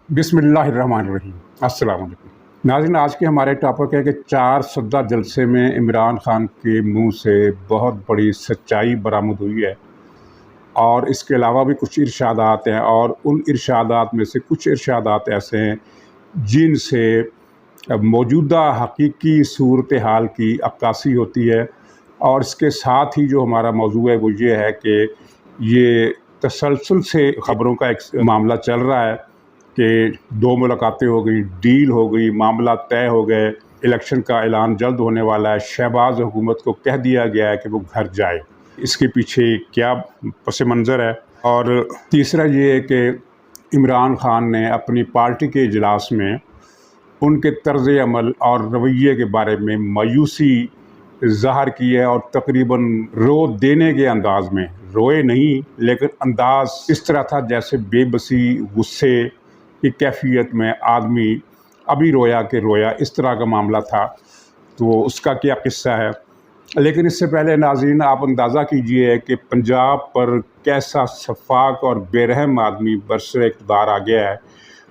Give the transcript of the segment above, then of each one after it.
بسم اللہ الرحمن الرحیم۔ السلام علیکم ناظرین، آج کے ہمارے ٹاپک ہے کہ 4 سدہ جلسے میں عمران خان کے منہ سے بہت بڑی سچائی برآمد ہوئی ہے، اور اس کے علاوہ بھی کچھ ارشادات ہیں، اور ان ارشادات میں سے کچھ ارشادات ایسے ہیں جن سے موجودہ حقیقی صورتحال کی عکاسی ہوتی ہے۔ اور اس کے ساتھ ہی جو ہمارا موضوع ہے وہ یہ ہے کہ یہ تسلسل سے خبروں کا ایک معاملہ چل رہا ہے کہ 2 ملاقاتیں ہو گئی، ڈیل ہو گئی، معاملہ طے ہو گئے، الیکشن کا اعلان جلد ہونے والا ہے، شہباز حکومت کو کہہ دیا گیا ہے کہ وہ گھر جائے۔ اس کے پیچھے کیا پس منظر ہے؟ اور تیسرا یہ ہے کہ عمران خان نے اپنی پارٹی کے اجلاس میں ان کے طرز عمل اور رویے کے بارے میں مایوسی ظاہر کی ہے، اور تقریباً رو دینے کے انداز میں، روئے نہیں لیکن انداز اس طرح تھا جیسے بے بسی، غصے کی کیفیت میں آدمی ابھی رویا کہ رویا، اس طرح کا معاملہ تھا۔ تو اس کا کیا قصہ ہے؟ لیکن اس سے پہلے ناظرین، آپ اندازہ کیجئے کہ پنجاب پر کیسا شفاق اور بے رحم آدمی برسر اقتدار آ گیا ہے،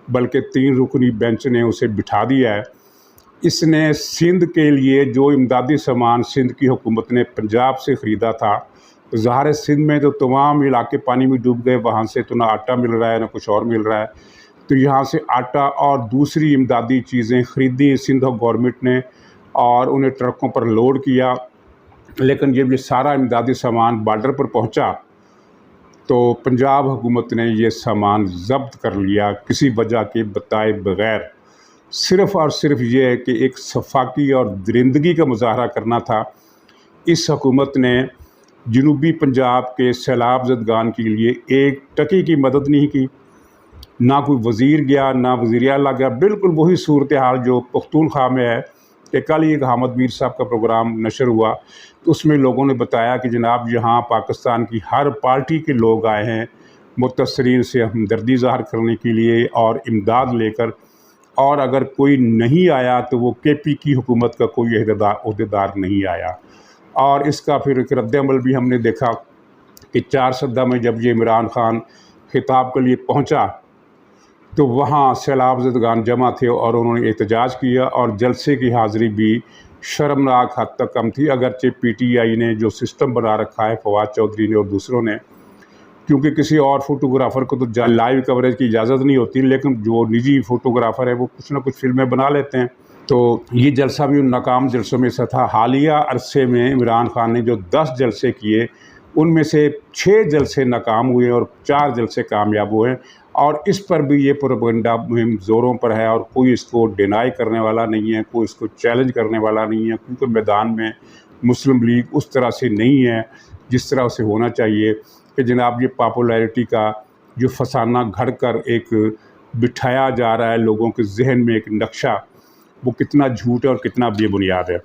بلکہ 3 رکنی بینچ نے اسے بٹھا دیا ہے۔ اس نے سندھ کے لیے جو امدادی سامان سندھ کی حکومت نے پنجاب سے خریدا تھا، ظاہر ہے سندھ میں تو تمام علاقے پانی میں ڈوب گئے، وہاں سے تو نہ آٹا مل رہا ہے نہ کچھ اور مل رہا ہے، تو یہاں سے آٹا اور دوسری امدادی چیزیں خریدی سندھ گورنمنٹ نے اور انہیں ٹرکوں پر لوڈ کیا۔ لیکن جب یہ سارا امدادی سامان بارڈر پر پہنچا تو پنجاب حکومت نے یہ سامان ضبط کر لیا کسی وجہ کے بتائے بغیر۔ صرف اور صرف یہ ہے کہ ایک شفاقی اور درندگی کا مظاہرہ کرنا تھا۔ اس حکومت نے جنوبی پنجاب کے سیلاب زدگان کے لیے ایک ٹکی کی مدد نہیں کی، نہ کوئی وزیر گیا، نہ وزیر اعلیٰ گیا۔ بالکل وہی صورتحال جو پختونخوا میں ہے کہ کل ہی ایک حامد میر صاحب کا پروگرام نشر ہوا، تو اس میں لوگوں نے بتایا کہ جناب یہاں پاکستان کی ہر پارٹی کے لوگ آئے ہیں متاثرین سے ہمدردی ظاہر کرنے کے لیے اور امداد لے کر، اور اگر کوئی نہیں آیا تو وہ کے پی کی حکومت کا کوئی عہدیدار نہیں آیا۔ اور اس کا پھر ایک رد عمل بھی ہم نے دیکھا کہ 4 سدہ میں جب یہ عمران خان خطاب کے لیے پہنچا تو وہاں سیلاب زدگان جمع تھے اور انہوں نے احتجاج کیا، اور جلسے کی حاضری بھی شرمناک حد تک کم تھی، اگرچہ پی ٹی آئی نے جو سسٹم بنا رکھا ہے، فواد چودھری نے اور دوسروں نے، کیونکہ کسی اور فوٹوگرافر کو تو لائیو کوریج کی اجازت نہیں ہوتی، لیکن جو نجی فوٹوگرافر ہے وہ کچھ نہ کچھ فلمیں بنا لیتے ہیں۔ تو یہ جلسہ بھی ان ناکام جلسوں میں سے تھا۔ حالیہ عرصے میں عمران خان نے جو 10 جلسے کیے ان میں سے 6 جلسے ناکام ہوئے اور 4 جلسے کامیاب ہوئے، اور اس پر بھی یہ پروپیگنڈا مہم زوروں پر ہے، اور کوئی اس کو ڈینائی کرنے والا نہیں ہے، کوئی اس کو چیلنج کرنے والا نہیں ہے، کیونکہ میدان میں مسلم لیگ اس طرح سے نہیں ہے جس طرح اسے ہونا چاہیے کہ جناب یہ پاپولیرٹی کا جو فسانہ گھڑ کر ایک بٹھایا جا رہا ہے لوگوں کے ذہن میں ایک نقشہ، وہ کتنا جھوٹ ہے اور کتنا بے بنیاد ہے۔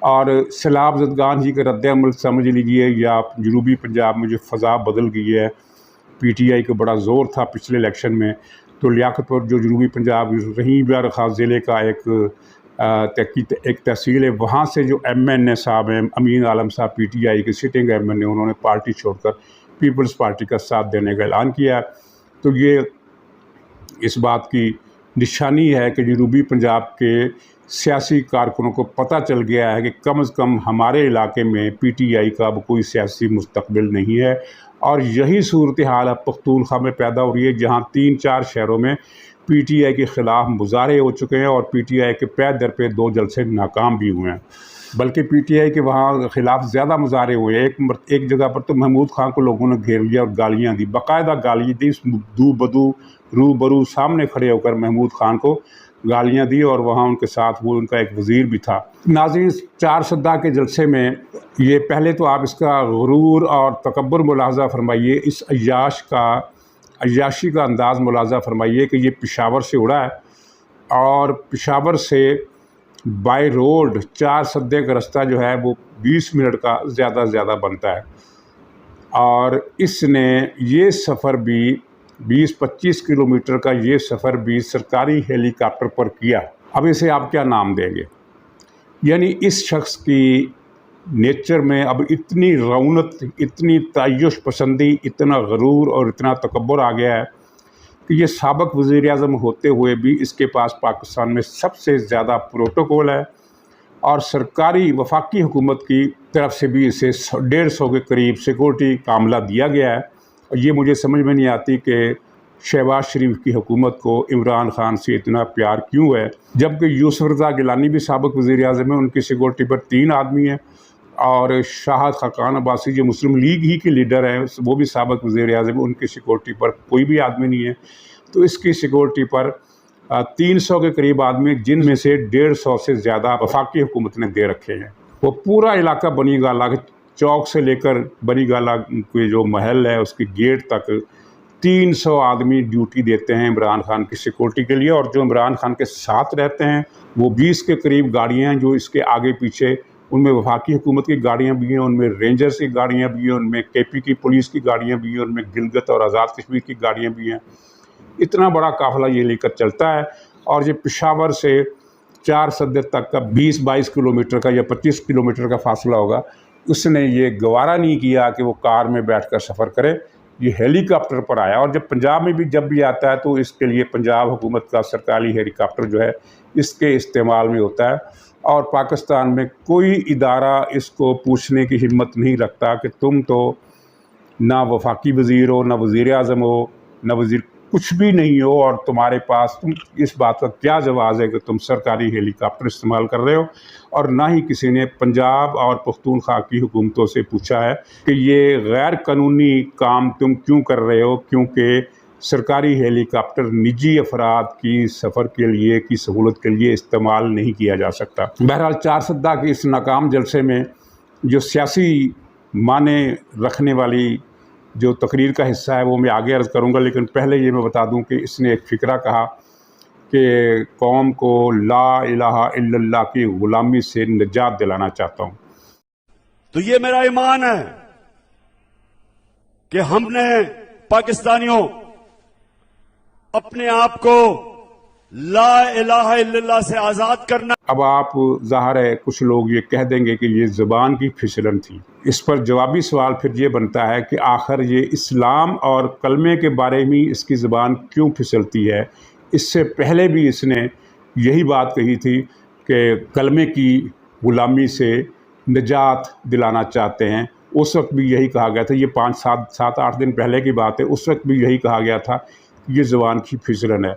اور سیلاب زدگان ہی کا رد عمل سمجھ لیجئے، یا جنوبی پنجاب میں جو فضا بدل گئی ہے، پی ٹی آئی کو بڑا زور تھا پچھلے الیکشن میں، تو لیاقت پر جو جنوبی پنجاب رحیم یار خاص ضلع کا ایک تحصیل ہے، وہاں سے جو ایم این اے صاحب ہیں، امین عالم صاحب، پی ٹی آئی کے سٹنگ ایم این اے، انہوں نے پارٹی چھوڑ کر پیپلز پارٹی کا ساتھ دینے کا اعلان کیا ہے۔ تو یہ اس بات کی نشانی ہے کہ جنوبی پنجاب کے سیاسی کارکنوں کو پتہ چل گیا ہے کہ کم از کم ہمارے علاقے میں پی ٹی آئی کا اب کوئی سیاسی مستقبل نہیں ہے، اور یہی صورتحال اب پختونخوا میں پیدا ہو رہی ہے، جہاں 3-4 شہروں میں پی ٹی آئی کے خلاف مظاہرے ہو چکے ہیں، اور پی ٹی آئی کے پے در پہ 2 جلسے ناکام بھی ہوئے ہیں، بلکہ پی ٹی آئی کے وہاں خلاف زیادہ مظاہرے ہوئے ہیں۔ ایک جگہ پر تو محمود خان کو لوگوں نے گھیر لیا اور گالیاں دی، باقاعدہ گالیاں دی، دو بدو روبرو سامنے کھڑے ہو کر محمود خان کو گالیاں دی، اور وہاں ان کے ساتھ وہ ان کا ایک وزیر بھی تھا۔ ناظرین، 4 سدہ کے جلسے میں یہ پہلے تو آپ اس کا غرور اور تکبر ملاحظہ فرمائیے، اس عیاشی کا انداز ملاحظہ فرمائیے کہ یہ پشاور سے اڑا ہے، اور پشاور سے بائی روڈ 4 سدے کا رستہ جو ہے وہ 20 منٹ کا زیادہ سے زیادہ بنتا ہے، اور اس نے یہ سفر بھی 20-25 کلومیٹر کا یہ سفر بھی سرکاری ہیلی کاپٹر پر کیا۔ اب اسے آپ کیا نام دیں گے؟ یعنی اس شخص کی نیچر میں اب اتنی رونت، اتنی تعیش پسندی، اتنا غرور اور اتنا تکبر آ گیا ہے کہ یہ سابق وزیر اعظم ہوتے ہوئے بھی اس کے پاس پاکستان میں سب سے زیادہ پروٹوکول ہے، اور سرکاری وفاقی حکومت کی طرف سے بھی اسے 150 کے قریب سیکورٹی کا عملہ دیا گیا ہے۔ اور یہ مجھے سمجھ میں نہیں آتی کہ شہباز شریف کی حکومت کو عمران خان سے اتنا پیار کیوں ہے، جبکہ یوسف رضا گیلانی بھی سابق وزیر اعظم ہیں، ان کی سیکورٹی پر 3 آدمی ہیں، اور شاہد خاقان عباسی جو مسلم لیگ ہی کے لیڈر ہیں وہ بھی سابق وزیر اعظم ہیں، ان کی سیکورٹی پر کوئی بھی آدمی نہیں ہے۔ تو اس کی سیکورٹی پر 300 کے قریب آدمی، جن میں سے 150 سے زیادہ وفاقی حکومت نے دے رکھے ہیں۔ وہ پورا علاقہ بنی گالہ چوک سے لے کر بنی گالہ کے جو محل ہے اس کی گیٹ تک 300 آدمی ڈیوٹی دیتے ہیں عمران خان کی سیکورٹی کے لیے، اور جو عمران خان کے ساتھ رہتے ہیں وہ 20 کے قریب گاڑیاں ہیں جو اس کے آگے پیچھے، ان میں وفاقی حکومت کی گاڑیاں بھی ہیں، ان میں رینجرز کی گاڑیاں بھی ہیں، ان میں KP کی پولیس کی گاڑیاں بھی ہیں، ان میں گلگت اور آزاد کشمیر کی گاڑیاں بھی ہیں۔ اتنا بڑا قافلہ یہ لے کر چلتا ہے، اور یہ پشاور سے 4 صدر تک کا 20-22 کلومیٹر کا یا 25 کلومیٹر کا فاصلہ ہوگا، اس نے یہ گوارا نہیں کیا کہ وہ کار میں بیٹھ کر سفر کرے، یہ ہیلی کاپٹر پر آیا۔ اور جب پنجاب میں بھی جب بھی آتا ہے تو اس کے لیے پنجاب حکومت کا سرکاری ہیلی کاپٹر جو ہے اس کے استعمال میں ہوتا ہے، اور پاکستان میں کوئی ادارہ اس کو پوچھنے کی ہمت نہیں رکھتا کہ تم تو نہ وفاقی وزیر ہو، نہ وزیر اعظم ہو، نہ وزیر کچھ بھی نہیں ہو، اور تمہارے پاس تم اس بات کا کیا جواز ہے کہ تم سرکاری ہیلی کاپٹر استعمال کر رہے ہو۔ اور نہ ہی کسی نے پنجاب اور پختونخوا کی حکومتوں سے پوچھا ہے کہ یہ غیر قانونی کام تم کیوں کر رہے ہو، کیونکہ سرکاری ہیلی کاپٹر نجی افراد کی سفر کے لیے کی سہولت کے لیے استعمال نہیں کیا جا سکتا۔ بہرحال 4 صدہ کے اس ناکام جلسے میں جو سیاسی معنی رکھنے والی جو تقریر کا حصہ ہے وہ میں آگے عرض کروں گا، لیکن پہلے یہ میں بتا دوں کہ اس نے ایک فقرہ کہا کہ قوم کو لا الہ الا اللہ کی غلامی سے نجات دلانا چاہتا ہوں۔ تو یہ میرا ایمان ہے کہ ہم نے پاکستانیوں اپنے آپ کو لا الہ الا اللہ سے آزاد کرنا۔ اب آپ ظاہر ہے کچھ لوگ یہ کہہ دیں گے کہ یہ زبان کی پھسلن تھی۔ اس پر جوابی سوال پھر یہ بنتا ہے کہ آخر یہ اسلام اور کلمے کے بارے میں اس کی زبان کیوں پھسلتی ہے؟ اس سے پہلے بھی اس نے یہی بات کہی تھی کہ کلمے کی غلامی سے نجات دلانا چاہتے ہیں، اس وقت بھی یہی کہا گیا تھا۔ یہ 5-7-8 دن پہلے کی بات ہے، اس وقت بھی یہی کہا گیا تھا کہ یہ زبان کی پھسلن ہے۔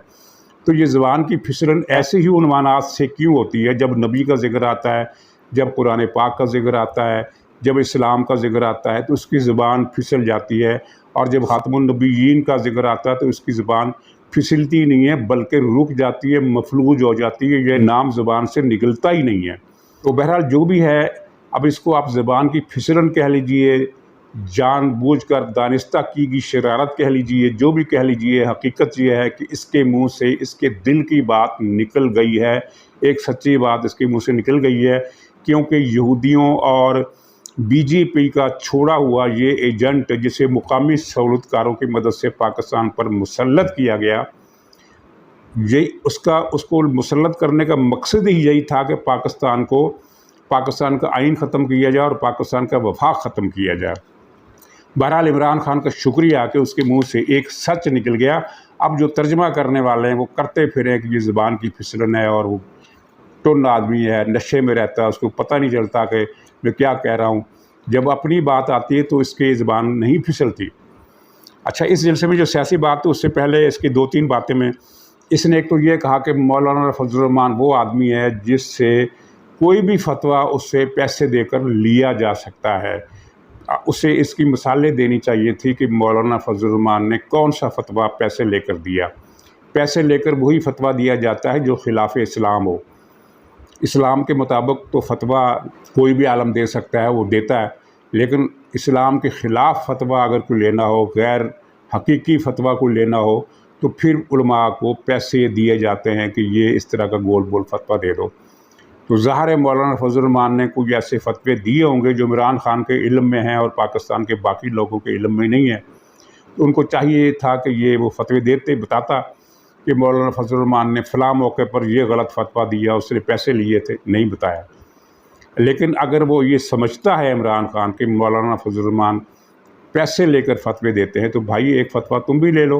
تو یہ زبان کی پھسلن ایسے ہی عنوانات سے کیوں ہوتی ہے؟ جب نبی کا ذکر آتا ہے، جب قرآن پاک کا ذکر آتا ہے، جب اسلام کا ذکر آتا ہے تو اس کی زبان پھسل جاتی ہے، اور جب خاتم النبیین کا ذکر آتا ہے تو اس کی زبان پھسلتی نہیں ہے بلکہ رک جاتی ہے، مفلوج ہو جاتی ہے، یہ نام زبان سے نکلتا ہی نہیں ہے۔ تو بہرحال جو بھی ہے، اب اس کو آپ زبان کی پھسلن کہہ لیجئے، جان بوجھ کر دانستہ کی گئی شرارت کہہ لیجئے، جو بھی کہہ لیجئے، حقیقت یہ ہے کہ اس کے منہ سے اس کے دل کی بات نکل گئی ہے، ایک سچی بات اس کے منہ سے نکل گئی ہے، کیونکہ یہودیوں اور BJP کا چھوڑا ہوا یہ ایجنٹ جسے مقامی سہولت کاروں کی مدد سے پاکستان پر مسلط کیا گیا، یہ اس کو مسلط کرنے کا مقصد ہی یہی تھا کہ پاکستان کا آئین ختم کیا جائے اور پاکستان کا وفاق ختم کیا جائے۔ بہرحال عمران خان کا شکریہ کہ اس کے منہ سے ایک سچ نکل گیا۔ اب جو ترجمہ کرنے والے ہیں وہ کرتے پھریں کہ یہ زبان کی پھسلن ہے، اور وہ ٹن آدمی ہے، نشے میں رہتا ہے، اس کو پتہ نہیں چلتا کہ میں کیا کہہ رہا ہوں۔ جب اپنی بات آتی ہے تو اس کی زبان نہیں پھسلتی۔ اچھا، اس جلسے میں جو سیاسی بات تھی اس سے پہلے اس کی 2-3 باتیں میں اس نے ایک تو یہ کہا کہ مولانا فضل الرحمان وہ آدمی ہے جس سے کوئی بھی فتویٰ اس سے پیسے دے کر لیا جا سکتا ہے۔ اسے اس کی مثالیں دینی چاہیے تھی کہ مولانا فضل الرحمان نے کون سا فتویٰ پیسے لے کر دیا۔ پیسے لے کر وہی فتویٰ دیا جاتا ہے جو خلاف اسلام ہو۔ اسلام کے مطابق تو فتویٰ کوئی بھی عالم دے سکتا ہے، وہ دیتا ہے، لیکن اسلام کے خلاف فتویٰ اگر کوئی لینا ہو، غیر حقیقی فتویٰ کو لینا ہو، تو پھر علماء کو پیسے دیے جاتے ہیں کہ یہ اس طرح کا گول بول فتویٰ دے دو۔ تو ظاہر ہے مولانا فضل الرحمان نے کوئی ایسے فتوے دیے ہوں گے جو عمران خان کے علم میں ہیں اور پاکستان کے باقی لوگوں کے علم میں نہیں ہیں۔ تو ان کو چاہیے تھا کہ یہ وہ فتوے بتاتا کہ مولانا فضل الرحمان نے فلاں موقع پر یہ غلط فتویٰ دیا، اس نے پیسے لیے تھے، نہیں بتایا۔ لیکن اگر وہ یہ سمجھتا ہے عمران خان کہ مولانا فضل الرحمان پیسے لے کر فتوے دیتے ہیں تو بھائی ایک فتویٰ تم بھی لے لو،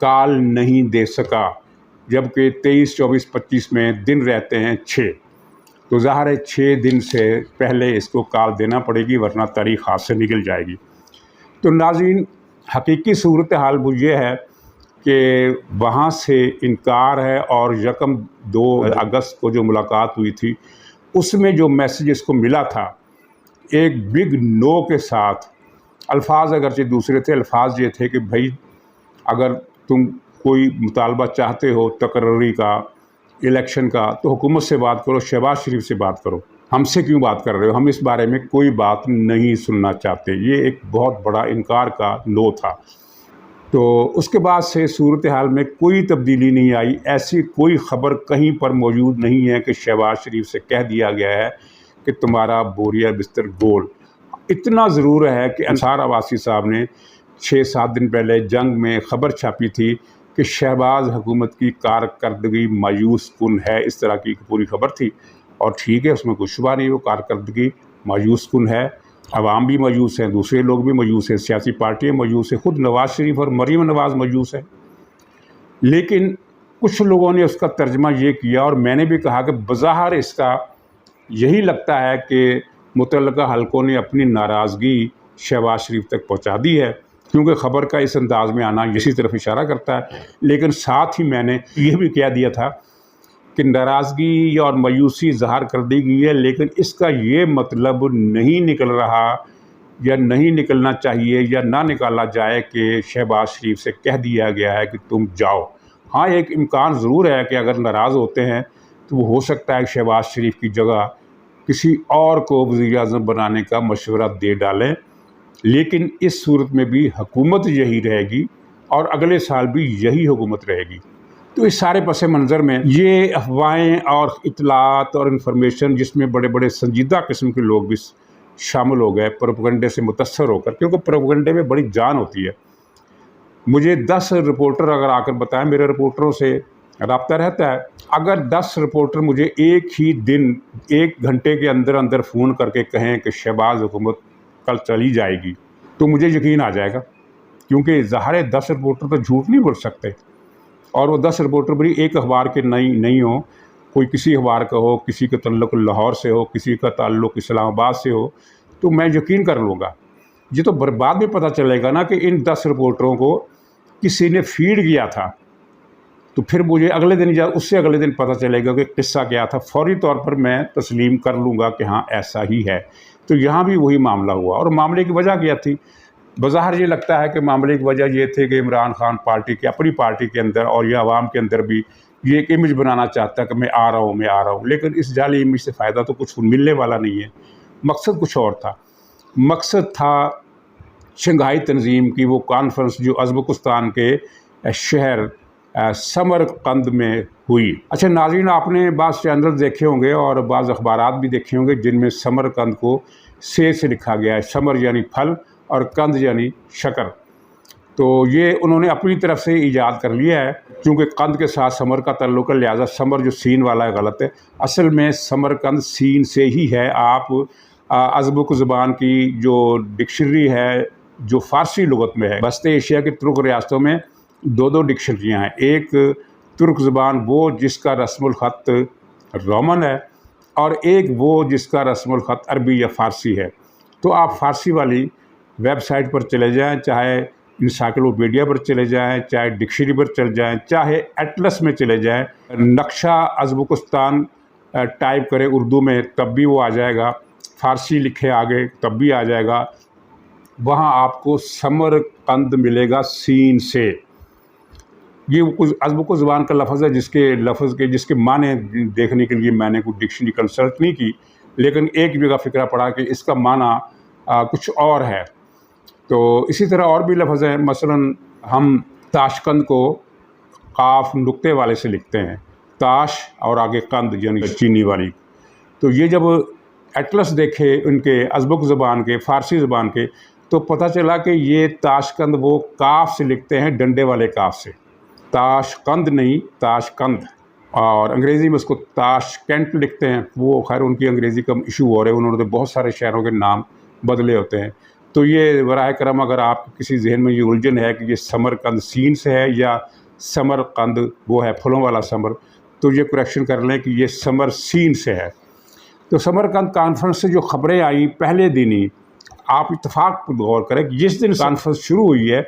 کال نہیں دے سکا، جبکہ 23, 24, 25 میں دن رہتے ہیں 6، تو ظاہر ہے 6 دن سے پہلے اس کو کال دینا پڑے گی، ورنہ تاریخ ہاتھ سے نکل جائے گی۔ تو ناظرین، حقیقی صورتحال وہ یہ ہے کہ وہاں سے انکار ہے، اور 2 اگست کو جو ملاقات ہوئی تھی اس میں جو میسیج اس کو ملا تھا ایک بگ نو کے ساتھ، الفاظ اگرچہ دوسرے تھے، الفاظ یہ تھے کہ بھائی اگر تم کوئی مطالبہ چاہتے ہو تقرری کا، الیکشن کا، تو حکومت سے بات کرو، شہباز شریف سے بات کرو، ہم سے کیوں بات کر رہے ہو، ہم اس بارے میں کوئی بات نہیں سننا چاہتے۔ یہ ایک بہت بڑا انکار کا نو تھا۔ تو اس کے بعد سے صورتحال میں کوئی تبدیلی نہیں آئی، ایسی کوئی خبر کہیں پر موجود نہیں ہے کہ شہباز شریف سے کہہ دیا گیا ہے کہ تمہارا بوریا بستر گول۔ اتنا ضرور ہے کہ انصار عباسی صاحب نے 6-7 دن پہلے جنگ میں خبر چھاپی تھی کہ شہباز حکومت کی کارکردگی مایوس کن ہے، اس طرح کی پوری خبر تھی، اور ٹھیک ہے، اس میں کوئی شبہ نہیں، وہ کارکردگی مایوس کن ہے، عوام بھی مایوس ہیں، دوسرے لوگ بھی مایوس ہیں، سیاسی پارٹیاں مایوس ہیں، خود نواز شریف اور مریم نواز مایوس ہیں۔ لیکن کچھ لوگوں نے اس کا ترجمہ یہ کیا، اور میں نے بھی کہا کہ بظاہر اس کا یہی لگتا ہے کہ متعلقہ حلقوں نے اپنی ناراضگی شہباز شریف تک پہنچا دی ہے، کیونکہ خبر کا اس انداز میں آنا اسی طرف اشارہ کرتا ہے۔ لیکن ساتھ ہی میں نے یہ بھی کہہ دیا تھا کہ ناراضگی اور مایوسی ظاہر کر دی گئی ہے، لیکن اس کا یہ مطلب نہیں نکل رہا، یا نہیں نکلنا چاہیے، یا نہ نکالا جائے کہ شہباز شریف سے کہہ دیا گیا ہے کہ تم جاؤ۔ ہاں، ایک امکان ضرور ہے کہ اگر ناراض ہوتے ہیں تو وہ ہو سکتا ہے کہ شہباز شریف کی جگہ کسی اور کو وزیر اعظم بنانے کا مشورہ دے ڈالیں، لیکن اس صورت میں بھی حکومت یہی رہے گی، اور اگلے سال بھی یہی حکومت رہے گی۔ تو اس سارے پس منظر میں یہ افواہیں اور اطلاعات اور انفارمیشن، جس میں بڑے بڑے سنجیدہ قسم کے لوگ بھی شامل ہو گئے پروپیگنڈے سے متاثر ہو کر، کیونکہ پروپیگنڈے میں بڑی جان ہوتی ہے۔ مجھے 10 رپورٹر اگر آ کر بتائیں، میرے رپورٹروں سے رابطہ رہتا ہے، اگر 10 رپورٹر مجھے ایک ہی دن 1 گھنٹے کے اندر اندر فون کر کے کہیں کہ شہباز حکومت کل چلی جائے گی، تو مجھے یقین آ جائے گا، کیونکہ ظاہر ہے 10 رپورٹر تو جھوٹ نہیں بول سکتے، اور وہ 10 رپورٹر بھی ایک اخبار کے نہیں ہوں، کوئی کسی اخبار کا ہو، کسی کا تعلق لاہور سے ہو، کسی کا تعلق اسلام آباد سے ہو، تو میں یقین کر لوں گا۔ یہ تو بعد میں پتہ چلے گا نا کہ ان 10 رپورٹروں کو کسی نے فیڈ کیا تھا، تو پھر مجھے اگلے دن یا اس سے اگلے دن پتہ چلے گا کہ قصہ کیا تھا، فوری طور پر میں تسلیم کر لوں گا کہ ہاں ایسا ہی ہے۔ تو یہاں بھی وہی معاملہ ہوا، اور معاملے کی وجہ کیا تھی؟ بظاہر یہ لگتا ہے کہ معاملے کی وجہ یہ تھی کہ عمران خان پارٹی کے، اپنی پارٹی کے اندر اور یہ عوام کے اندر بھی یہ ایک امیج بنانا چاہتا ہے کہ میں آ رہا ہوں، لیکن اس جعلی امیج سے فائدہ تو کچھ ملنے والا نہیں ہے۔ مقصد کچھ اور تھا، مقصد تھا شنگھائی تنظیم کی وہ کانفرنس جو ازبکستان کے شہر سمرقند میں ہوئی۔ اچھا ناظرین، آپ نے بعض چینل دیکھے ہوں گے اور بعض اخبارات بھی دیکھے ہوں گے جن میں سمرقند کو سے لکھا گیا ہے، سمر یعنی پھل اور قند یعنی شکر۔ تو یہ انہوں نے اپنی طرف سے ایجاد کر لیا ہے، کیونکہ قند کے ساتھ سمر کا تعلق ہے، لہٰذا سمر جو سین والا ہے غلط ہے، اصل میں سمرقند سین سے ہی ہے۔ آپ ازبک زبان کی جو ڈکشنری ہے جو فارسی لغت میں ہے، وسط ایشیا کی ترک ریاستوں میں 2 ڈکشنریاں ہیں، ایک ترک زبان وہ جس کا رسم الخط رومن ہے، اور ایک وہ جس کا رسم الخط عربی یا فارسی ہے۔ تو آپ فارسی والی ویب سائٹ پر چلے جائیں، چاہے انسائکلوپیڈیا پر چلے جائیں، چاہے ڈکشنری پر چلے جائیں، چاہے ایٹلس میں چلے جائیں، نقشہ ازبکستان ٹائپ کرے اردو میں تب بھی وہ آ جائے گا، فارسی لکھے آگے تب بھی آ جائے گا، وہاں آپ کو سمرقند ملے گا سین سے۔ یہ کچھ ازبک زبان کا لفظ ہے جس کے معنی دیکھنے کے لیے میں نے کوئی ڈکشنری کنسلٹ نہیں کی، لیکن ایک جگہ فکرہ پڑا کہ اس کا معنی کچھ اور ہے۔ تو اسی طرح اور بھی لفظ ہیں، مثلا ہم تاشقند کو قاف نقطے والے سے لکھتے ہیں، تاش اور آگے قند یعنی چینی والی۔ تو یہ جب ایٹلس دیکھے ان کے ازبک زبان کے، فارسی زبان کے، تو پتہ چلا کہ یہ تاشقند وہ کاف سے لکھتے ہیں، ڈنڈے والے کاف سے، تاشقند نہیں تاشقند، اور انگریزی میں اس کو تاشکینٹ لکھتے ہیں۔ وہ خیر ان کی انگریزی کا ایشو ہو رہا ہے، انہوں نے بہت سارے شہروں کے نام بدلے ہوتے ہیں۔ تو یہ براہ کرم اگر آپ کسی ذہن میں یہ الجھن ہے کہ یہ سمرقند سین سے ہے یا سمرقند وہ ہے پھلوں والا سمر، تو یہ کریکشن کر لیں کہ یہ سمر سین سے ہے۔ تو سمرقند کانفرنس سے جو خبریں آئیں پہلے دن ہی، آپ اتفاق پر غور کریں کہ جس دن کانفرنس شروع ہوئی ہے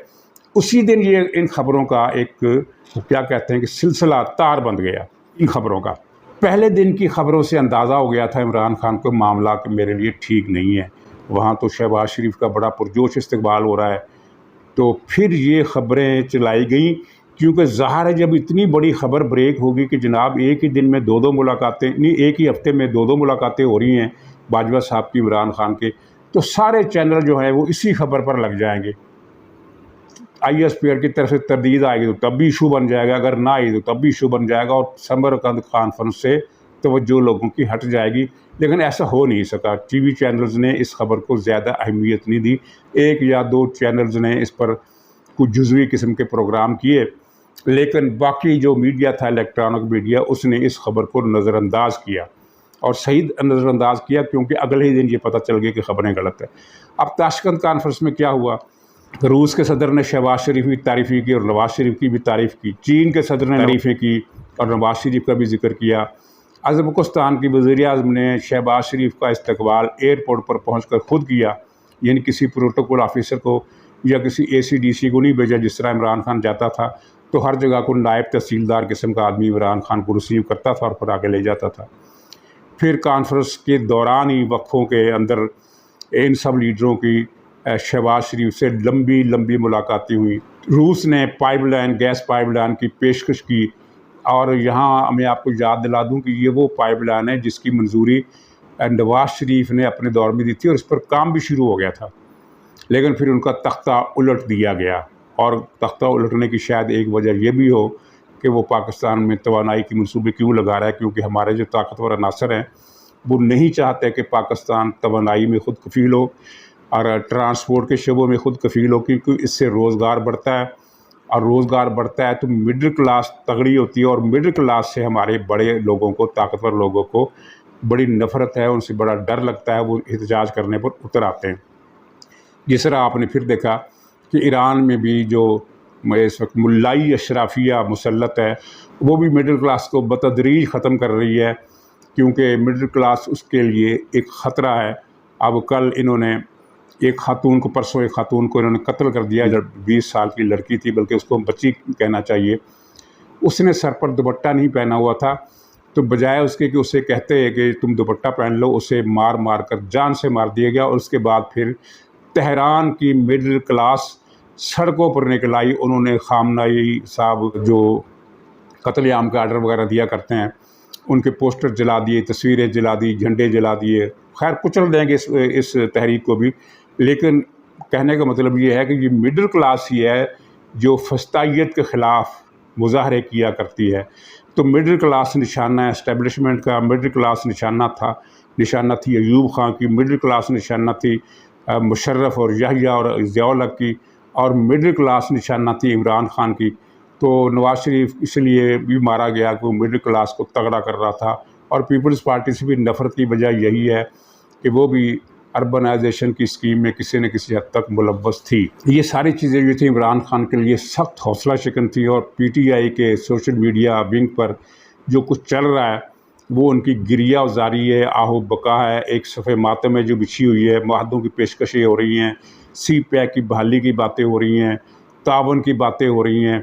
اسی دن یہ ان خبروں کا ایک کیا کہتے ہیں کہ سلسلہ تار بن گیا ان خبروں کا۔ پہلے دن کی خبروں سے اندازہ ہو گیا تھا عمران خان کو معاملہ کہ میرے لیے ٹھیک نہیں ہے، وہاں تو شہباز شریف کا بڑا پرجوش استقبال ہو رہا ہے۔ تو پھر یہ خبریں چلائی گئیں، کیونکہ ظاہر ہے جب اتنی بڑی خبر بریک ہوگی کہ جناب ایک ہی دن میں دو ملاقاتیں، نہیں ایک ہی ہفتے میں دو ملاقاتیں ہو رہی ہیں باجوہ صاحب کی عمران خان کے، تو سارے چینل جو ہیں وہ اسی خبر پر لگ جائیں گے۔ آئی ایس پی آر کی طرف سے تردید آئے گی تو تب بھی ایشو بن جائے گا، اگر نہ آئی تو تب بھی ایشو بن جائے گا، اور سمرقند کانفرنس سے توجہ لوگوں کی ہٹ جائے گی۔ لیکن ایسا ہو نہیں سکا، ٹی وی چینلز نے اس خبر کو زیادہ اہمیت نہیں دی، ایک یا دو چینلز نے اس پر کچھ جزوی قسم کے پروگرام کیے، لیکن باقی جو میڈیا تھا الیکٹرانک میڈیا اس نے اس خبر کو نظر انداز کیا، اور صحیح نظر انداز کیا، کیونکہ اگلے ہی دن یہ پتہ چل گیا کہ خبریں غلط ہیں۔ اب تاشقند کانفرنس میں کیا ہوا؟ روس کے صدر نے شہباز شریف کی تعریفیں کی اور نواز شریف کی بھی تعریف کی، چین کے صدر نے تعریفیں کی اور نواز شریف کا بھی ذکر کیا۔ ازبکستان کی وزیر اعظم نے شہباز شریف کا استقبال ایئرپورٹ پر پہنچ کر خود کیا، یعنی کسی پروٹوکول آفیسر کو یا کسی اے سی ڈی سی کو نہیں بھیجا، جس طرح عمران خان جاتا تھا تو ہر جگہ کو نائب تحصیلدار قسم کا آدمی عمران خان کو ریسیو کرتا تھا اور پھر آگے لے جاتا تھا۔ پھر کانفرنس کے دوران ہی وقفوں کے اندر ان سب لیڈروں کی شہباز شریف سے لمبی ملاقاتیں ہوئیں۔ روس نے pipeline, gas pipeline کی پیشکش کی، اور یہاں میں آپ کو یاد دلا دوں کہ یہ وہ پائپ لائن ہے جس کی منظوری نواز شریف نے اپنے دور میں دی تھی اور اس پر کام بھی شروع ہو گیا تھا، لیکن پھر ان کا تختہ الٹ دیا گیا، اور تختہ الٹنے کی شاید ایک وجہ یہ بھی ہو کہ وہ پاکستان میں توانائی کی منصوبے کیوں لگا رہا ہے، کیونکہ ہمارے جو طاقتور عناصر ہیں وہ نہیں چاہتے کہ پاکستان توانائی میں خود کفیل ہو اور ٹرانسپورٹ کے شعبوں میں خود کفیل ہو، کیونکہ اس سے روزگار بڑھتا ہے، اور روزگار بڑھتا ہے تو مڈل کلاس تگڑی ہوتی ہے، اور مڈل کلاس سے ہمارے بڑے لوگوں کو، طاقتور لوگوں کو بڑی نفرت ہے، ان سے بڑا ڈر لگتا ہے، وہ احتجاج کرنے پر اتر آتے ہیں۔ جس طرح آپ نے پھر دیکھا کہ ایران میں بھی جو اس وقت ملائی اشرافیہ مسلط ہے وہ بھی مڈل کلاس کو بتدریج ختم کر رہی ہے، کیونکہ مڈل کلاس اس کے لیے ایک خطرہ ہے۔ اب کل انہوں نے پرسوں ایک خاتون کو انہوں نے قتل کر دیا، جب 20 سال کی لڑکی تھی، بلکہ اس کو بچی کہنا چاہیے۔ اس نے سر پر دوپٹہ نہیں پہنا ہوا تھا، تو بجائے اس کے کہ اسے کہتے ہیں کہ تم دوپٹہ پہن لو، اسے مار کر جان سے مار دیا گیا، اور اس کے بعد پھر تہران کی مڈل کلاس سڑکوں پر نکل آئی۔ انہوں نے خامنائی صاحب جو قتل عام کا آرڈر وغیرہ دیا کرتے ہیں ان کے پوسٹر جلا دیے، تصویریں جلا دی، جھنڈے جلا دیے۔ خیر کچل دیں گے اس تحریک کو بھی، لیکن کہنے کا مطلب یہ ہے کہ یہ مڈل کلاس ہی ہے جو فسطائیت کے خلاف مظاہرے کیا کرتی ہے۔ تو مڈل کلاس نشانہ اسٹیبلشمنٹ کا، مڈل کلاس نشانہ تھی ایوب خان کی، مڈل کلاس نشانہ تھی مشرف اور یحییٰ اور ضیاء الحق کی، اور مڈل کلاس نشانہ تھی عمران خان کی۔ تو نواز شریف اس لیے بھی مارا گیا کہ وہ مڈل کلاس کو تگڑا کر رہا تھا، اور پیپلز پارٹی سے بھی نفرت کی وجہ یہی ہے کہ وہ بھی اربنائزیشن کی اسکیم میں کسی نہ کسی حد تک ملوث تھی۔ یہ ساری چیزیں جو تھیں عمران خان کے لیے سخت حوصلہ شکن تھی، اور پی ٹی آئی کے سوشل میڈیا ونگ پر جو کچھ چل رہا ہے وہ ان کی گریہ وزاری ہے، آہ و بکا ہے، ایک صفحہ ماتم ہے جو بچھی ہوئی ہے، معاہدوں کی پیشکشیں ہو رہی ہیں، سی پیک کی بحالی کی باتیں ہو رہی ہیں، تعاون کی باتیں ہو رہی ہیں،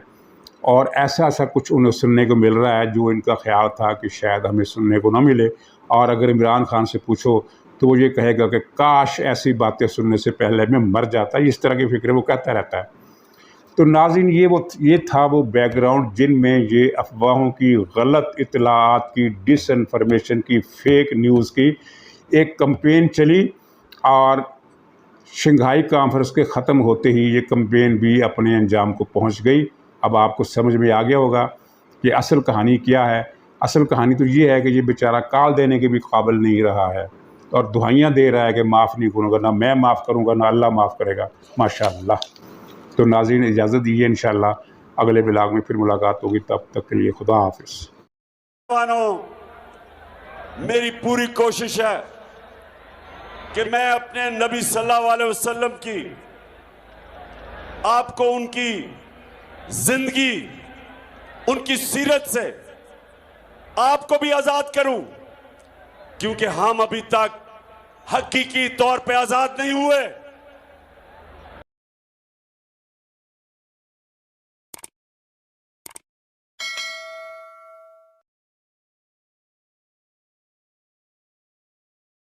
اور ایسا کچھ انہیں سننے کو مل رہا ہے جو ان کا خیال تھا کہ شاید ہمیں سننے کو نہ ملے۔ اور اگر عمران خان سے پوچھو تو وہ یہ کہے گا کہ کاش ایسی باتیں سننے سے پہلے میں مر جاتا، اس طرح کی فکریں وہ کہتا رہتا ہے۔ تو ناظرین یہ تھا وہ بیک گراؤنڈ جن میں یہ افواہوں کی، غلط اطلاعات کی، ڈس انفارمیشن کی، فیک نیوز کی ایک کمپین چلی، اور شنگھائی کانفرنس کے ختم ہوتے ہی یہ کمپین بھی اپنے انجام کو پہنچ گئی۔ اب آپ کو سمجھ میں آ گیا ہوگا کہ اصل کہانی کیا ہے۔ اصل کہانی تو یہ ہے کہ یہ بیچارہ کال دینے کے بھی قابل نہیں رہا ہے، اور دعائیاں دے رہا ہے کہ معاف نہیں کروں گا، نہ میں معاف کروں گا نہ اللہ معاف کرے گا، ماشاءاللہ۔ تو ناظرین اجازت دیجیے، انشاءاللہ اگلے بلاگ میں پھر ملاقات ہوگی، تب تک کے لیے خدا حافظ۔ میری پوری کوشش ہے کہ میں اپنے نبی صلی اللہ علیہ وسلم کی آپ کو ان کی زندگی ان کی سیرت سے آپ کو بھی آزاد کروں، کیونکہ ہم ابھی تک حقیقی طور پہ آزاد نہیں ہوئے۔